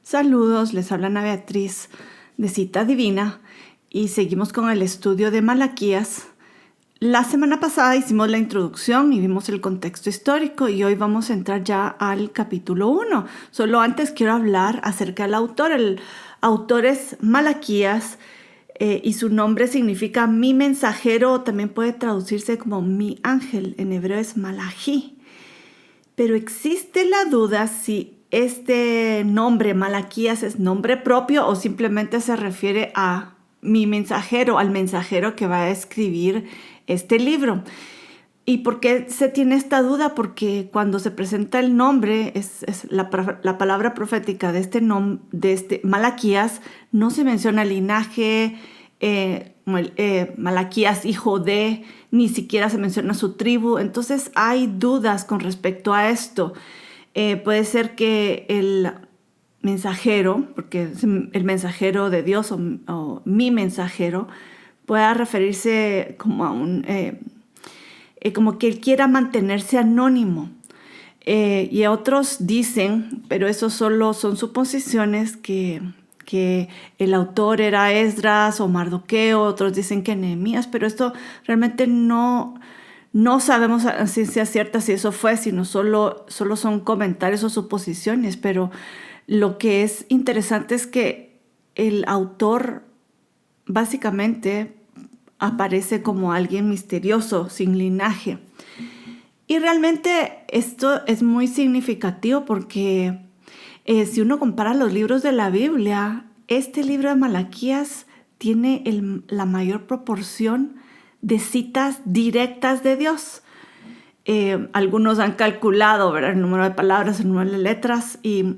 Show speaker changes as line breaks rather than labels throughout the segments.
Saludos, les habla Ana Beatriz de Cita Divina y seguimos con el estudio de Malaquías. La semana pasada hicimos la introducción y vimos el contexto histórico y hoy vamos a entrar ya al capítulo 1. Solo antes quiero hablar acerca del autor. El autor es Malaquías y su nombre significa mi mensajero, o también puede traducirse como mi ángel, en hebreo es Malají. Pero existe la duda si este nombre, Malaquías, es nombre propio o simplemente se refiere a mi mensajero, al mensajero que va a escribir este libro. ¿Y por qué se tiene esta duda? Porque cuando se presenta el nombre, es la palabra profética de este Malaquías, no se menciona linaje, Malaquías hijo de, ni siquiera se menciona su tribu. Entonces hay dudas con respecto a esto. Puede ser que el mensajero, porque es el mensajero de Dios o mi mensajero, pueda referirse como a como que él quiera mantenerse anónimo. Y otros dicen, pero eso solo son suposiciones, que el autor era Esdras o Mardoqueo, otros dicen que Nehemías, pero esto realmente no sabemos a ciencia cierta si eso fue, sino solo son comentarios o suposiciones. Pero lo que es interesante es que el autor básicamente aparece como alguien misterioso, sin linaje. Y realmente esto es muy significativo porque si uno compara los libros de la Biblia, este libro de Malaquías tiene la mayor proporción de citas directas de Dios. Algunos han calculado, ¿verdad?, el número de palabras, el número de letras, y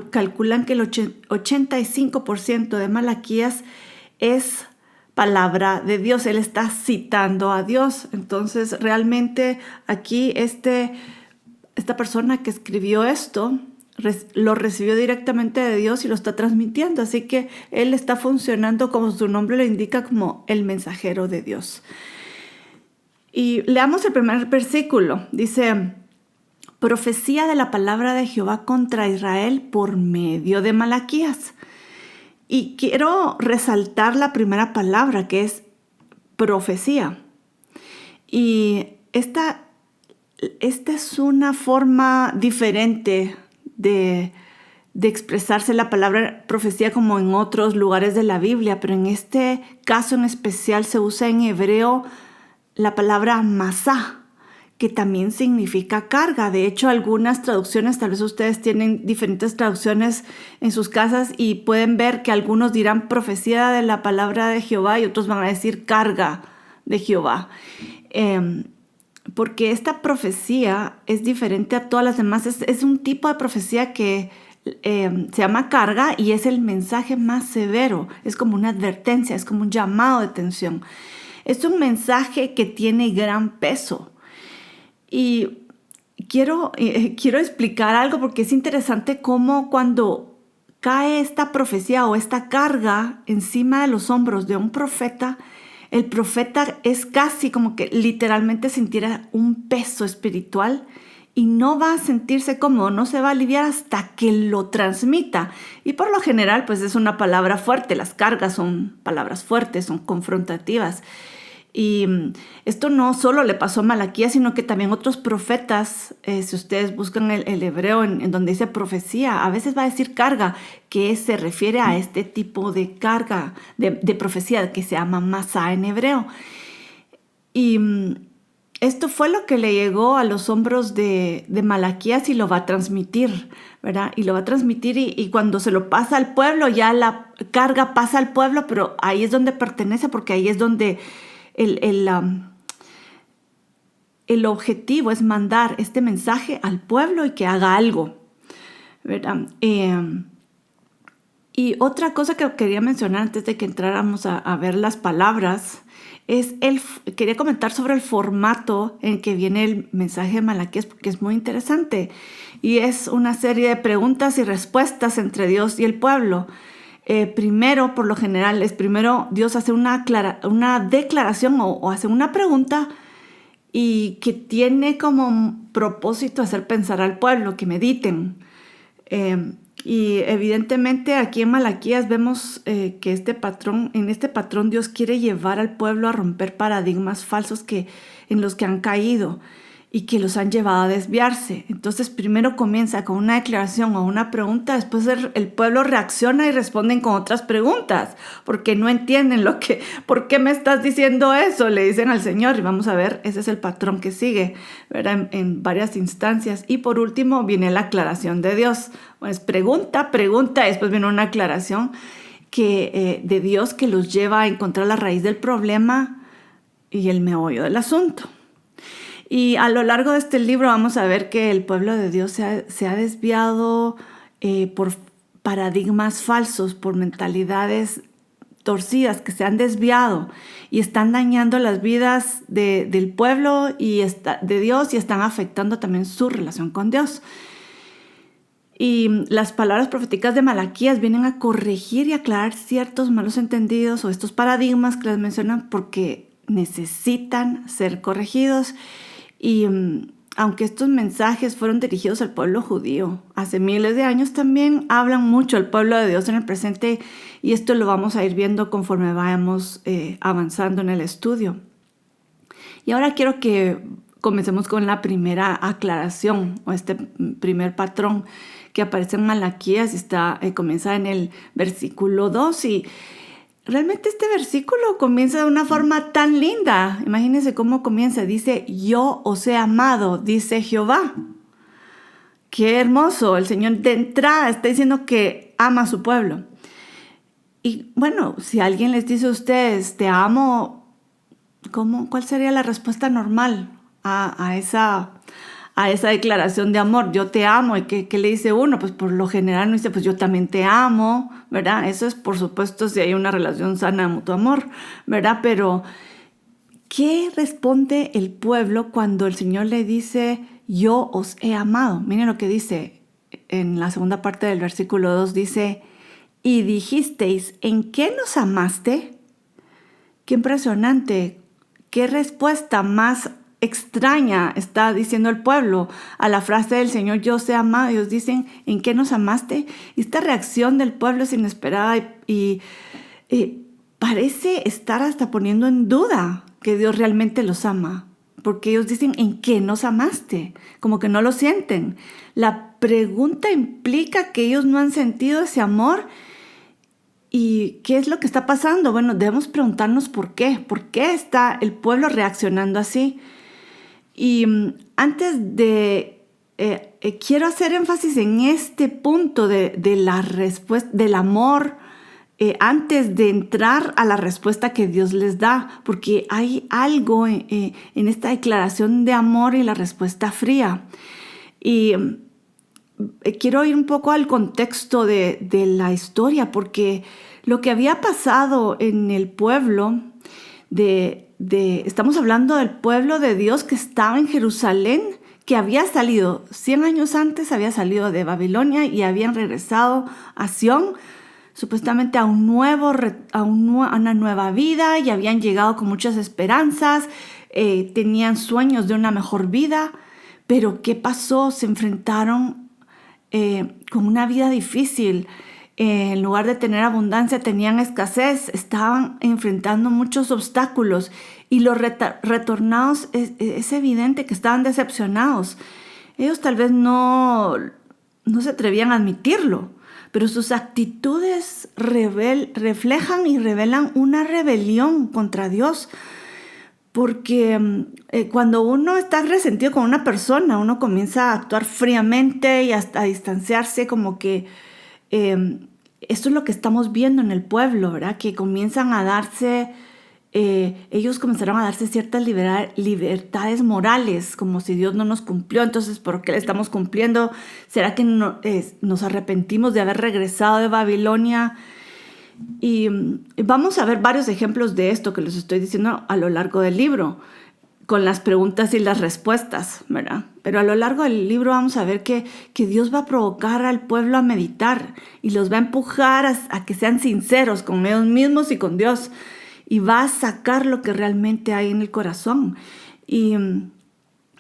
calculan que el 85% de Malaquías es palabra de Dios. Él está citando a Dios. Entonces, realmente aquí esta persona que escribió esto lo recibió directamente de Dios y lo está transmitiendo. Así que él está funcionando, como su nombre lo indica, como el mensajero de Dios. Y leamos el primer versículo. Dice: profecía de la palabra de Jehová contra Israel por medio de Malaquías. Y quiero resaltar la primera palabra, que es profecía. Y esta es una forma diferente de expresarse la palabra profecía como en otros lugares de la Biblia, pero en este caso en especial se usa en hebreo la palabra masá, que también significa carga. De hecho, algunas traducciones, tal vez ustedes tienen diferentes traducciones en sus casas y pueden ver que algunos dirán profecía de la palabra de Jehová y otros van a decir carga de Jehová. Porque esta profecía es diferente a todas las demás. Es un tipo de profecía que se llama carga y es el mensaje más severo. Es como una advertencia, es como un llamado de atención. Es un mensaje que tiene gran peso. Y quiero explicar algo porque es interesante cómo cuando cae esta profecía o esta carga encima de los hombros de un profeta, el profeta es casi como que literalmente sintiera un peso espiritual y no va a sentirse cómodo, no se va a aliviar hasta que lo transmita. Y por lo general, pues es una palabra fuerte. Las cargas son palabras fuertes, son confrontativas. Y esto no solo le pasó a Malaquías, sino que también otros profetas, si ustedes buscan el hebreo en donde dice profecía, a veces va a decir carga, que se refiere a este tipo de carga, de profecía, que se llama masá en hebreo. Y esto fue lo que le llegó a los hombros de Malaquías y lo va a transmitir, ¿verdad? Y lo va a transmitir y cuando se lo pasa al pueblo, ya la carga pasa al pueblo, pero ahí es donde pertenece, porque ahí es donde el objetivo es mandar este mensaje al pueblo y que haga algo, ¿verdad? Y otra cosa que quería mencionar antes de que entráramos a ver las palabras es quería comentar sobre el formato en que viene el mensaje de Malaquías, porque es muy interesante y es una serie de preguntas y respuestas entre Dios y el pueblo. Primero, por lo general, primero Dios hace una declaración o hace una pregunta y que tiene como propósito hacer pensar al pueblo, que mediten. Y evidentemente aquí en Malaquías vemos que en este patrón Dios quiere llevar al pueblo a romper paradigmas falsos en los que han caído y que los han llevado a desviarse. Entonces primero comienza con una declaración o una pregunta, después el pueblo reacciona y responden con otras preguntas, porque no entienden ¿por qué me estás diciendo eso? Le dicen al Señor, y vamos a ver, ese es el patrón que sigue, ¿verdad? En varias instancias. Y por último viene la aclaración de Dios. Pues pregunta, y después viene una aclaración de Dios que los lleva a encontrar la raíz del problema y el meollo del asunto. Y a lo largo de este libro vamos a ver que el pueblo de Dios se ha desviado por paradigmas falsos, por mentalidades torcidas que se han desviado y están dañando las vidas del pueblo de Dios y están afectando también su relación con Dios. Y las palabras proféticas de Malaquías vienen a corregir y aclarar ciertos malos entendidos o estos paradigmas que les mencionan porque necesitan ser corregidos. Y aunque estos mensajes fueron dirigidos al pueblo judío hace miles de años, también hablan mucho al pueblo de Dios en el presente, y esto lo vamos a ir viendo conforme vayamos avanzando en el estudio. Y ahora quiero que comencemos con la primera aclaración o este primer patrón que aparece en Malaquías y comienza en el versículo 2 y realmente este versículo comienza de una forma tan linda. Imagínense cómo comienza. Dice, yo os he amado, dice Jehová. Qué hermoso. El Señor de entrada está diciendo que ama a su pueblo. Y bueno, si alguien les dice a ustedes, te amo, ¿cuál sería la respuesta normal a esa declaración de amor? Yo te amo. ¿Y qué le dice uno? Pues por lo general uno dice, pues yo también te amo, ¿verdad? Eso es por supuesto si hay una relación sana de mutuo amor, ¿verdad? Pero ¿qué responde el pueblo cuando el Señor le dice, yo os he amado? Miren lo que dice en la segunda parte del versículo 2, dice, y dijisteis, ¿en qué nos amaste? Qué impresionante, qué respuesta más extraña está diciendo el pueblo a la frase del Señor, yo os he amado. Ellos dicen, ¿en qué nos amaste? Y esta reacción del pueblo es inesperada y parece estar hasta poniendo en duda que Dios realmente los ama, porque ellos dicen, ¿en qué nos amaste? Como que no lo sienten. La pregunta implica que ellos no han sentido ese amor. ¿Y qué es lo que está pasando? Bueno, debemos preguntarnos por qué. ¿Por qué está el pueblo reaccionando así? Y antes quiero hacer énfasis en este punto de la respuesta del amor antes de entrar a la respuesta que Dios les da, porque hay algo en esta declaración de amor y la respuesta fría. Y quiero ir un poco al contexto de la historia, porque lo que había pasado en el pueblo estamos hablando del pueblo de Dios que estaba en Jerusalén, que había salido 100 años antes, había salido de Babilonia y habían regresado a Sión, supuestamente a una nueva vida, y habían llegado con muchas esperanzas, tenían sueños de una mejor vida. Pero ¿qué pasó? Se enfrentaron con una vida difícil. En lugar de tener abundancia, tenían escasez, estaban enfrentando muchos obstáculos y los retornados es evidente que estaban decepcionados. Ellos tal vez no se atrevían a admitirlo, pero sus actitudes reflejan y revelan una rebelión contra Dios. Porque cuando uno está resentido con una persona, uno comienza a actuar fríamente y hasta a distanciarse, como que esto es lo que estamos viendo en el pueblo, ¿verdad? Que comienzan a darse, ellos comenzaron a darse ciertas libertades morales, como si Dios no nos cumplió. Entonces, ¿por qué le estamos cumpliendo? ¿Será que nos arrepentimos de haber regresado de Babilonia? Y vamos a ver varios ejemplos de esto que les estoy diciendo a lo largo del libro, con las preguntas y las respuestas, ¿verdad? Pero a lo largo del libro vamos a ver que Dios va a provocar al pueblo a meditar y los va a empujar a que sean sinceros con ellos mismos y con Dios, y va a sacar lo que realmente hay en el corazón. Y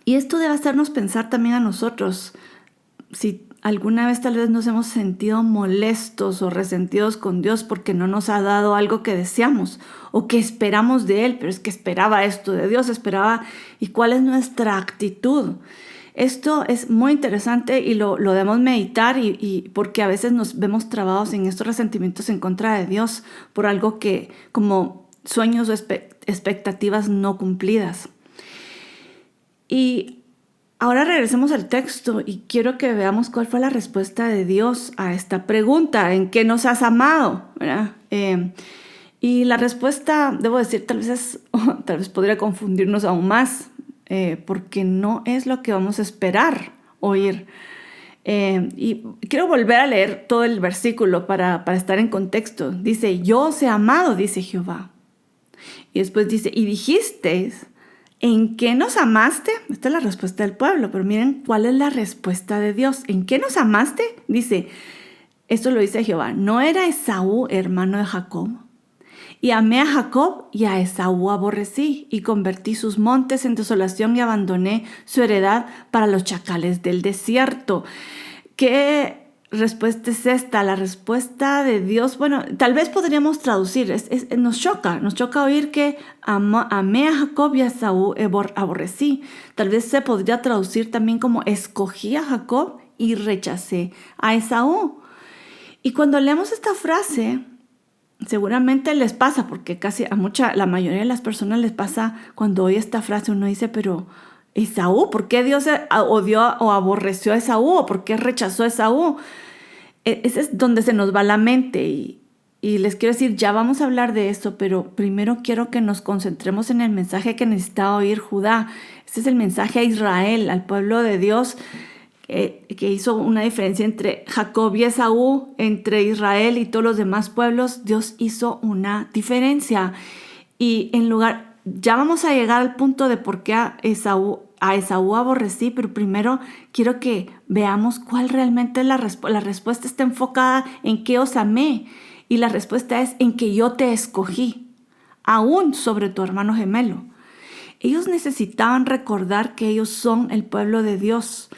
esto debe hacernos pensar también a nosotros. Si alguna vez tal vez nos hemos sentido molestos o resentidos con Dios porque no nos ha dado algo que deseamos o que esperamos de Él, pero es que esperaba esto de Dios, esperaba, ¿y cuál es nuestra actitud? Esto es muy interesante y lo debemos meditar y porque a veces nos vemos trabados en estos resentimientos en contra de Dios por algo que como sueños o expectativas no cumplidas. Y ahora regresemos al texto y quiero que veamos cuál fue la respuesta de Dios a esta pregunta: ¿en qué nos has amado? ¿Verdad? Y la respuesta, debo decir, tal vez podría confundirnos aún más, porque no es lo que vamos a esperar oír. Y quiero volver a leer todo el versículo para estar en contexto. Dice, yo os he amado, dice Jehová. Y después dice, y dijisteis, ¿en qué nos amaste? Esta es la respuesta del pueblo, pero miren cuál es la respuesta de Dios. ¿En qué nos amaste? Dice, esto lo dice Jehová, ¿no era Esaú hermano de Jacob? Y amé a Jacob y a Esaú aborrecí, y convertí sus montes en desolación y abandoné su heredad para los chacales del desierto. ¿Qué respuesta es esta? La respuesta de Dios, bueno, tal vez podríamos traducir, nos choca oír que amé a Jacob y a Esaú aborrecí. Tal vez se podría traducir también como escogí a Jacob y rechacé a Esaú. Y cuando leemos esta frase, seguramente les pasa, porque la mayoría de las personas les pasa cuando oye esta frase, uno dice, pero Esaú, ¿por qué Dios odió o aborreció a Esaú? ¿O por qué rechazó a Esaú? Ese es donde se nos va la mente y les quiero decir, ya vamos a hablar de eso, pero primero quiero que nos concentremos en el mensaje que necesitaba oír Judá. Este es el mensaje a Israel, al pueblo de Dios, que hizo una diferencia entre Jacob y Esaú, entre Israel y todos los demás pueblos. Dios hizo una diferencia. Y ya vamos a llegar al punto de por qué a Esaú aborrecí, pero primero quiero que veamos cuál realmente es la respuesta. Está enfocada en que os amé, y la respuesta es en que yo te escogí, aún sobre tu hermano gemelo. Ellos necesitaban recordar que ellos son el pueblo de Dios.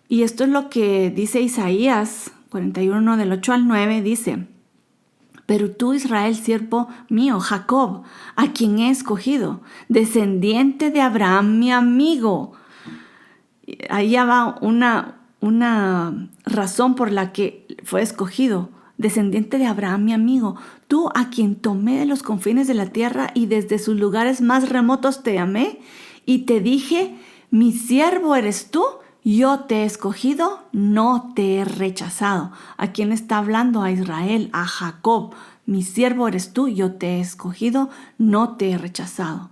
Y esto es lo que dice Isaías 41 del 8 al 9, dice, pero tú, Israel, siervo mío, Jacob, a quien he escogido, descendiente de Abraham, mi amigo. Ahí ya va una razón por la que fue escogido, descendiente de Abraham, mi amigo. Tú, a quien tomé de los confines de la tierra y desde sus lugares más remotos te amé y te dije, mi siervo eres tú. Yo te he escogido, no te he rechazado. ¿A quién está hablando? A Israel, a Jacob. Mi siervo eres tú, yo te he escogido, no te he rechazado.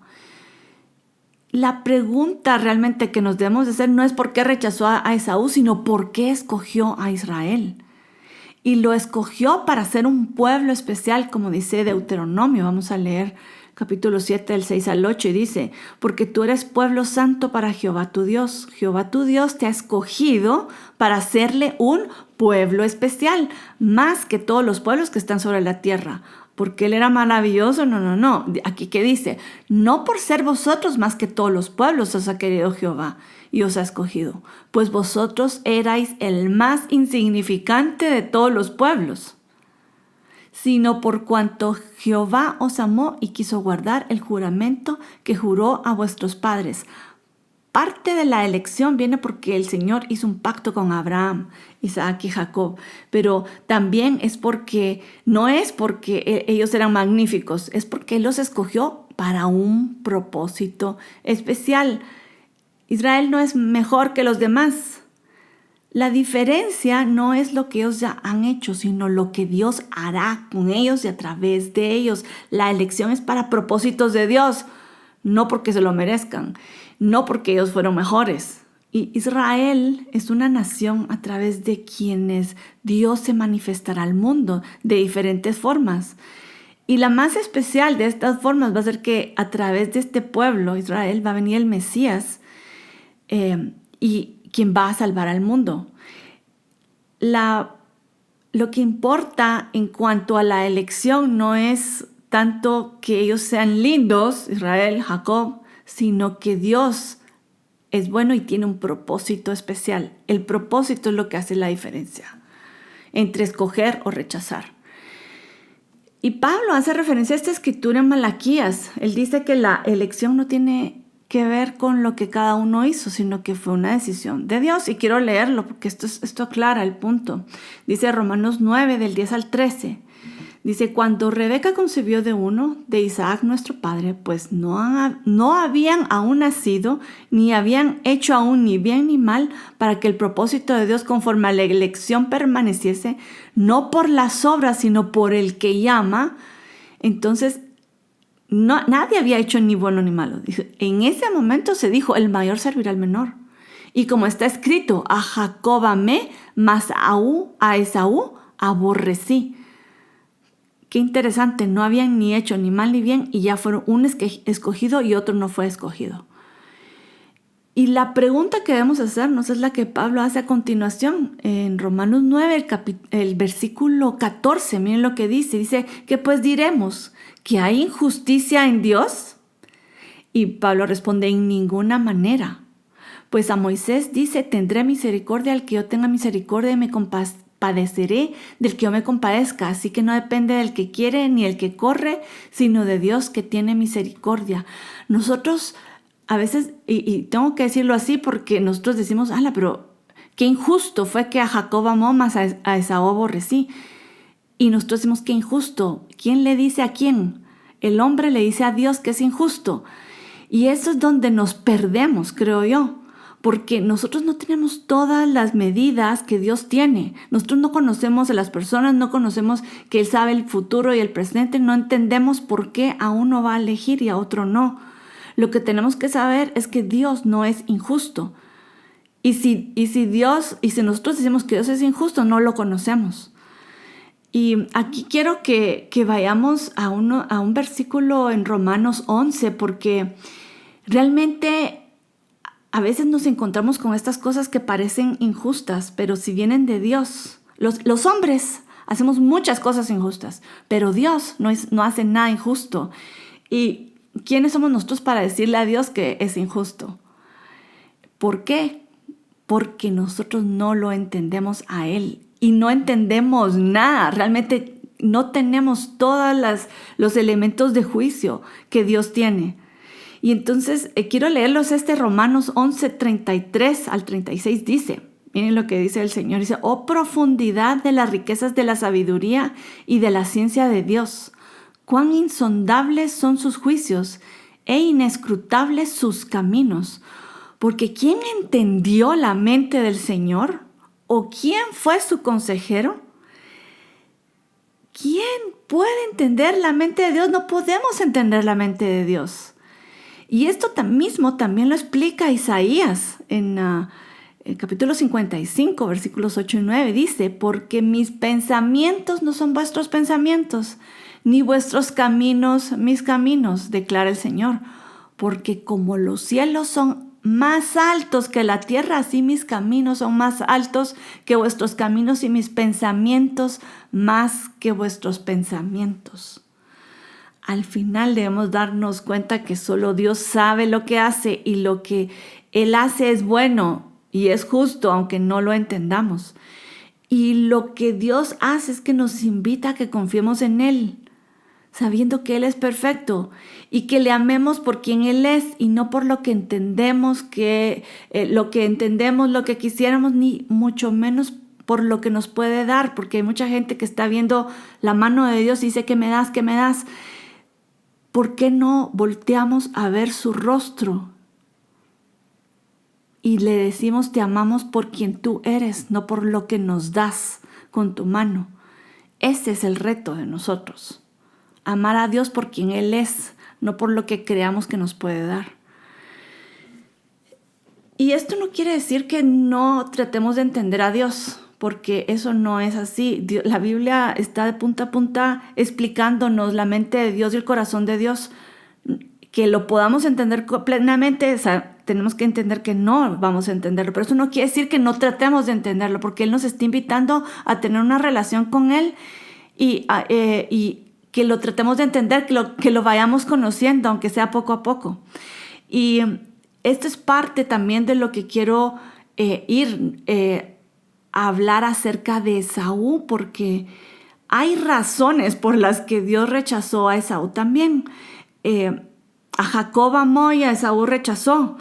La pregunta realmente que nos debemos de hacer no es por qué rechazó a Esaú, sino por qué escogió a Israel. Y lo escogió para ser un pueblo especial, como dice Deuteronomio. Vamos a leer capítulo 7, del 6 al 8, y dice, porque tú eres pueblo santo para Jehová tu Dios. Jehová tu Dios te ha escogido para hacerle un pueblo especial, más que todos los pueblos que están sobre la tierra. Porque él era maravilloso, no. Aquí que dice, no por ser vosotros más que todos los pueblos os ha querido Jehová y os ha escogido, pues vosotros erais el más insignificante de todos los pueblos, sino por cuanto Jehová os amó y quiso guardar el juramento que juró a vuestros padres. Parte de la elección viene porque el Señor hizo un pacto con Abraham, Isaac y Jacob, pero también no es porque ellos eran magníficos, es porque Él los escogió para un propósito especial. Israel no es mejor que los demás. La diferencia no es lo que ellos ya han hecho, sino lo que Dios hará con ellos y a través de ellos. La elección es para propósitos de Dios, no porque se lo merezcan, no porque ellos fueron mejores. Y Israel es una nación a través de quienes Dios se manifestará al mundo de diferentes formas. Y la más especial de estas formas va a ser que a través de este pueblo, Israel, va a venir el Mesías, y quien va a salvar al mundo. Lo que importa en cuanto a la elección no es tanto que ellos sean lindos, Israel, Jacob, sino que Dios es bueno y tiene un propósito especial. El propósito es lo que hace la diferencia entre escoger o rechazar. Y Pablo hace referencia a esta escritura en Malaquías. Él dice que la elección no tiene que ver con lo que cada uno hizo, sino que fue una decisión de Dios. Y quiero leerlo porque esto aclara el punto. Dice Romanos 9, del 10 al 13. Dice, cuando Rebeca concibió de uno, de Isaac nuestro padre, pues no habían aún nacido, ni habían hecho aún ni bien ni mal, para que el propósito de Dios conforme a la elección permaneciese, no por las obras, sino por el que llama. Entonces, nadie había hecho ni bueno ni malo. En ese momento se dijo, el mayor servirá al menor. Y como está escrito, a Jacob amé, mas a Esaú aborrecí. Qué interesante, no habían ni hecho ni mal ni bien y ya fueron un escogido y otro no fue escogido. Y la pregunta que debemos hacernos es la que Pablo hace a continuación en Romanos 9, el versículo 14. Miren lo que dice, ¿qué pues diremos? ¿Que hay injusticia en Dios? Y Pablo responde, en ninguna manera. Pues a Moisés dice, tendré misericordia al que yo tenga misericordia y me padeceré del que yo me compadezca, así que no depende del que quiere ni el que corre, sino de Dios que tiene misericordia. Nosotros a veces, y tengo que decirlo así porque nosotros decimos, pero qué injusto fue que a Jacob amó más a Esaú aborrecí. Y nosotros decimos, qué injusto. ¿Quién le dice a quién? El hombre le dice a Dios que es injusto. Y eso es donde nos perdemos, creo yo. Porque nosotros no tenemos todas las medidas que Dios tiene. Nosotros no conocemos a las personas, no conocemos que Él sabe el futuro y el presente. No entendemos por qué a uno va a elegir y a otro no. Lo que tenemos que saber es que Dios no es injusto. Y si nosotros decimos que Dios es injusto, no lo conocemos. Y aquí quiero que vayamos a un versículo en Romanos 11, porque realmente a veces nos encontramos con estas cosas que parecen injustas, pero si vienen de Dios, los hombres hacemos muchas cosas injustas, pero Dios no hace nada injusto. ¿Y quiénes somos nosotros para decirle a Dios que es injusto? ¿Por qué? Porque nosotros no lo entendemos a Él y no entendemos nada. Realmente no tenemos todos los elementos de juicio que Dios tiene. Y entonces quiero leerlos Romanos 11, 33 al 36 dice, miren lo que dice el Señor, dice, oh profundidad de las riquezas de la sabiduría y de la ciencia de Dios, cuán insondables son sus juicios e inescrutables sus caminos, porque ¿quién entendió la mente del Señor? ¿O quién fue su consejero? ¿Quién puede entender la mente de Dios? No podemos entender la mente de Dios. Y esto mismo también lo explica Isaías en el capítulo 55, versículos 8 y 9. Dice, porque mis pensamientos no son vuestros pensamientos, ni vuestros caminos mis caminos, declara el Señor. Porque como los cielos son más altos que la tierra, así mis caminos son más altos que vuestros caminos y mis pensamientos más que vuestros pensamientos. Al final debemos darnos cuenta que solo Dios sabe lo que hace y lo que Él hace es bueno y es justo, aunque no lo entendamos. Y lo que Dios hace es que nos invita a que confiemos en Él, sabiendo que Él es perfecto y que le amemos por quien Él es y no por lo que entendemos, lo que quisiéramos, ni mucho menos por lo que nos puede dar, porque hay mucha gente que está viendo la mano de Dios y dice, ¿qué me das? ¿Qué me das? ¿Por qué no volteamos a ver su rostro y le decimos te amamos por quien tú eres, no por lo que nos das con tu mano? Ese es el reto de nosotros. Amar a Dios por quien Él es, no por lo que creamos que nos puede dar. Y esto no quiere decir que no tratemos de entender a Dios, porque eso no es así. La Biblia está de punta a punta explicándonos la mente de Dios y el corazón de Dios. Que lo podamos entender plenamente, o sea, tenemos que entender que no vamos a entenderlo, pero eso no quiere decir que no tratemos de entenderlo, porque Él nos está invitando a tener una relación con Él y que lo tratemos de entender, que lo vayamos conociendo, aunque sea poco a poco. Y esto es parte también de lo que quiero a hablar acerca de Esaú, porque hay razones por las que Dios rechazó a Esaú también. A Jacob amó y a Esaú rechazó,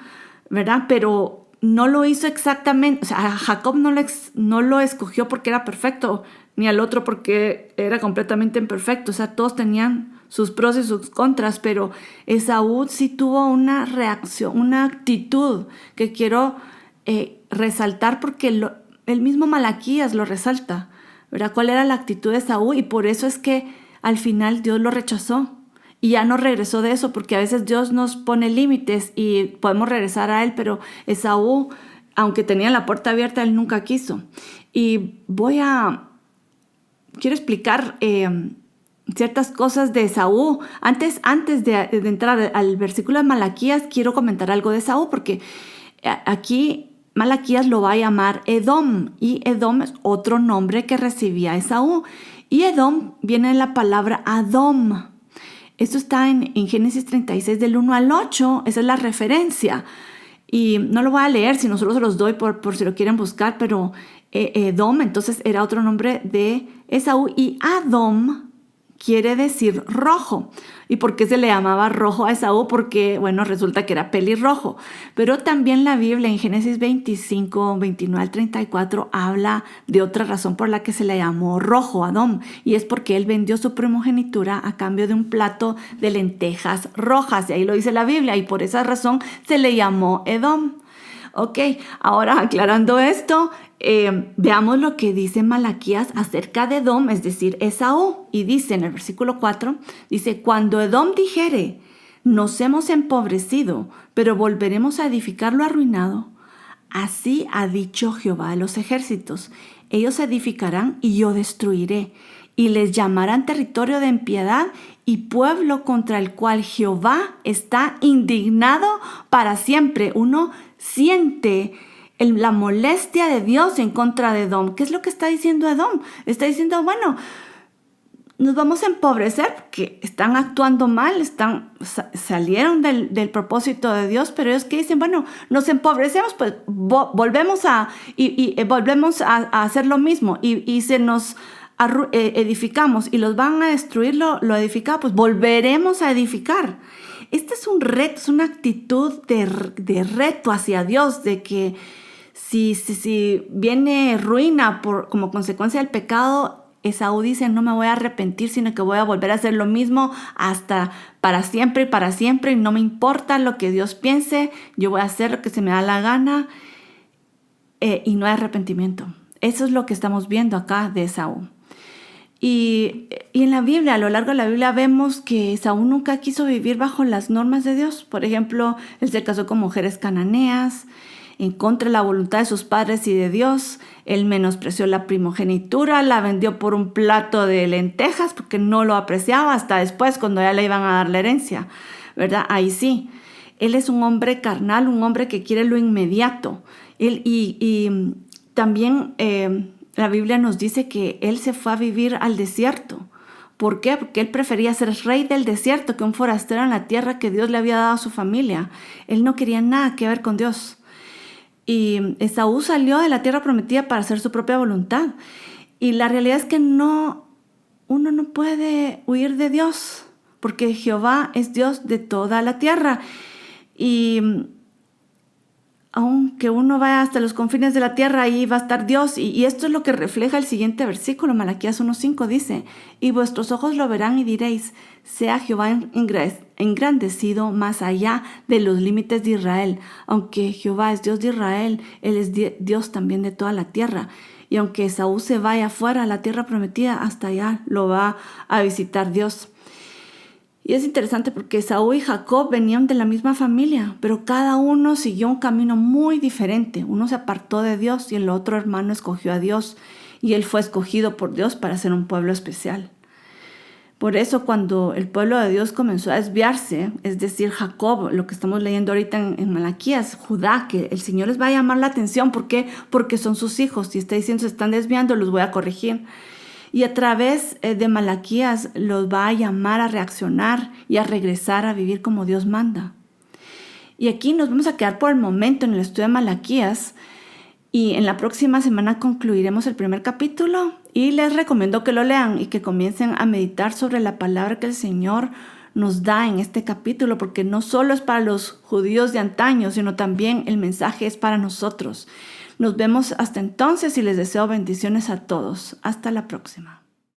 ¿verdad? Pero no lo hizo exactamente, o sea, a Jacob no lo escogió porque era perfecto, ni al otro porque era completamente imperfecto. O sea, todos tenían sus pros y sus contras, pero Esaú sí tuvo una reacción, una actitud que quiero resaltar porque el mismo Malaquías lo resalta, ¿verdad? ¿Cuál era la actitud de Esaú? Y por eso es que al final Dios lo rechazó y ya no regresó de eso, porque a veces Dios nos pone límites y podemos regresar a Él, pero Esaú, aunque tenía la puerta abierta, él nunca quiso. Y quiero explicar ciertas cosas de Esaú. Antes de entrar al versículo de Malaquías, quiero comentar algo de Esaú, porque aquí Malaquías lo va a llamar Edom, y Edom es otro nombre que recibía Esaú. Y Edom viene de la palabra Adom. Esto está en Génesis 36 del 1 al 8, esa es la referencia. Y no lo voy a leer, si nosotros se los doy por si lo quieren buscar, pero Edom entonces era otro nombre de Esaú, y Adom quiere decir rojo. ¿Y por qué se le llamaba rojo a Esaú? Porque, bueno, resulta que era pelirrojo. Pero también la Biblia en Génesis 25, 29 al 34 habla de otra razón por la que se le llamó rojo a Edom. Y es porque él vendió su primogenitura a cambio de un plato de lentejas rojas. Y ahí lo dice la Biblia. Y por esa razón se le llamó Edom. Ok, ahora aclarando esto, veamos lo que dice Malaquías acerca de Edom, es decir, Esaú. Y dice en el versículo 4, dice, cuando Edom dijere, nos hemos empobrecido, pero volveremos a edificar lo arruinado, así ha dicho Jehová de los ejércitos, ellos edificarán y yo destruiré, y les llamarán territorio de impiedad y pueblo contra el cual Jehová está indignado para siempre. Uno siente la molestia de Dios en contra de Edom. ¿Qué es lo que está diciendo Edom? Está diciendo, bueno, nos vamos a empobrecer porque están actuando mal, salieron del propósito de Dios, pero ellos que dicen, bueno, nos empobrecemos, pues volvemos a hacer lo mismo y se nos edificamos y los van a destruir lo edificado, pues volveremos a edificar. Este es un reto, es una actitud de reto hacia Dios, de que si viene ruina como consecuencia del pecado, Esaú dice, no me voy a arrepentir, sino que voy a volver a hacer lo mismo hasta para siempre, y no me importa lo que Dios piense, yo voy a hacer lo que se me da la gana, y no hay arrepentimiento. Eso es lo que estamos viendo acá de Esaú. Y en la Biblia, a lo largo de la Biblia, vemos que Esaú nunca quiso vivir bajo las normas de Dios. Por ejemplo, él se casó con mujeres cananeas, en contra de la voluntad de sus padres y de Dios. Él menospreció la primogenitura, la vendió por un plato de lentejas porque no lo apreciaba hasta después, cuando ya le iban a dar la herencia, ¿verdad? Ahí sí. Él es un hombre carnal, un hombre que quiere lo inmediato. Y también la Biblia nos dice que él se fue a vivir al desierto. ¿Por qué? Porque él prefería ser rey del desierto que un forastero en la tierra que Dios le había dado a su familia. Él no quería nada que ver con Dios. Y Esaú salió de la tierra prometida para hacer su propia voluntad. Y la realidad es que uno no puede huir de Dios, porque Jehová es Dios de toda la tierra. Y aunque uno vaya hasta los confines de la tierra, ahí va a estar Dios. Y esto es lo que refleja el siguiente versículo. Malaquías 1:5 dice, y vuestros ojos lo verán y diréis, sea Jehová engrandecido más allá de los límites de Israel. Aunque Jehová es Dios de Israel, Él es Dios también de toda la tierra. Y aunque Esaú se vaya fuera a la tierra prometida, hasta allá lo va a visitar Dios. Y es interesante porque Esaú y Jacob venían de la misma familia, pero cada uno siguió un camino muy diferente. Uno se apartó de Dios y el otro hermano escogió a Dios, y él fue escogido por Dios para ser un pueblo especial. Por eso cuando el pueblo de Dios comenzó a desviarse, es decir, Jacob, lo que estamos leyendo ahorita en Malaquías, Judá, que el Señor les va a llamar la atención. ¿Por qué? Porque son sus hijos. Y está diciendo, se están desviando, los voy a corregir. Y a través de Malaquías los va a llamar a reaccionar y a regresar a vivir como Dios manda. Y aquí nos vamos a quedar por el momento en el estudio de Malaquías. Y en la próxima semana concluiremos el primer capítulo y les recomiendo que lo lean y que comiencen a meditar sobre la palabra que el Señor nos da en este capítulo, porque no solo es para los judíos de antaño, sino también el mensaje es para nosotros. Nos vemos hasta entonces y les deseo bendiciones a todos. Hasta la próxima.